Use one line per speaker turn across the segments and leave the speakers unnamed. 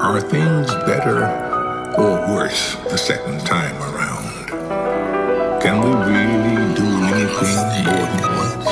Are things better or worse the second time around? Can we really do anything more than once?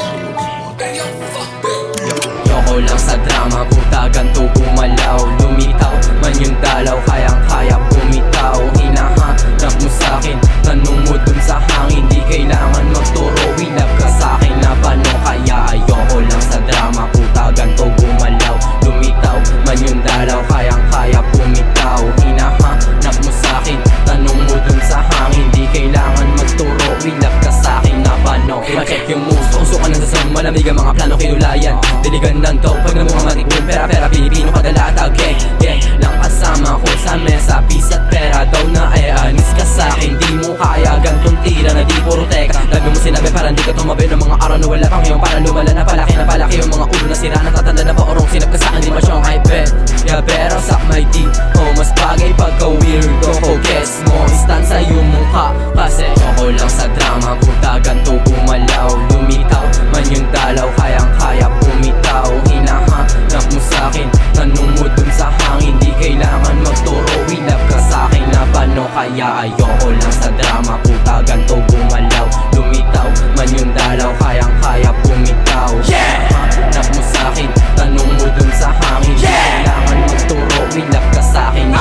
Yoko lang sa drama, puta ganto gumalaw. Lumitaw, man yung dalaw, kayang-kaya bumitaw. Hinahanap mo sa'kin, tanong mo dun sa hangin. Di kailangan magturo, wilab ka sa'kin na paano. Kaya ayoko lang sa drama, puta ganto gumalaw. Lumitaw, man yung dalaw, kayang-kaya bumitaw. Hinahanap mo sa'kin, tanong mo dun sa hangin. Di kailangan magturo, wilab ka sa'kin na paano. Ma-check yung moves, uso ka ng sasang malamig ang mga plano kinulayan. Diligan ng to, pag namuha matikbong pera-pera, Pilipino kadalata, gang lang kasama ko sa mesa. Peace at pera daw na anis ka sa'kin. Di mo kaya gantong tira na di puro teka. Lagi mo sinabi para hindi ka tumabi ng mga araw na wala pang ngayon. Para lumala na palaki yung mga ulo na sira. Natatanda na ba orong sinap ka sa'kin, di ba siyang I bet. Yeah, pero sak my D, oh mas bagay pagka weirdo ko. Guess mo, stand sa iyong mukha. Kasi ako lang sa drama, puta ganto gumalaw. Lumitaw, man yung dalaw, kayang-kaya bumitaw. Hinahanap mo sa'kin, tanong mo dun sa hangin. Di kailangan magturo, wilab ka sa'kin na paano. Kaya ayoko lang sa drama, puta ganto gumalaw. Lumitaw, man yung dalaw, kayang-kaya bumitaw. Hinahanap mo sa'kin, tanong mo dun sa hangin. Di kailangan magturo, wilab ka sa'kin na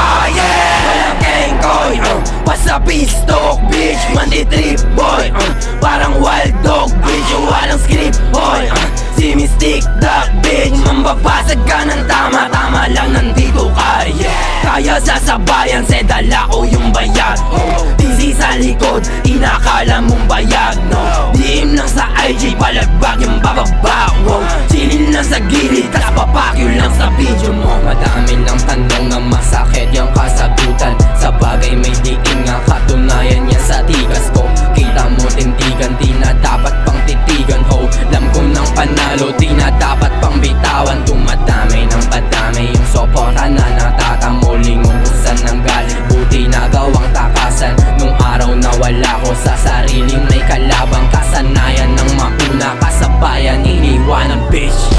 walang kengkoy, basta pistok, bitch. Mandi-trip, boy, parang wild dog, bitch. Walang script, boy, si Mystic Duck, bitch. Mambabasag ka ng tama-tama lang nandito ka, kaya sasabayan, dala ko yung bayag, Busy sa likod, inakala mong bayag, no. DM lang sa IG, palagbag yung bababa, chillin lang sa gilid, tas papakyo lang sa video mo. Madami lang tanong na masakit yung kasagutan. Sa bagay may diin nga katunayan yan sa tigas ko. Kita mo tindigan, di na dapat pang titigan, ho. Lam ko ng panalo, di na dapat pang bitawan. Dumadami ng padami yung soporta na natatamo. Lingon kung saan nanggaling, buti na gawang takasan. Nung araw na wala ko sa sariling may kalabang. Kasanayan ng mauna, kasabayan, iniwanan, bitch.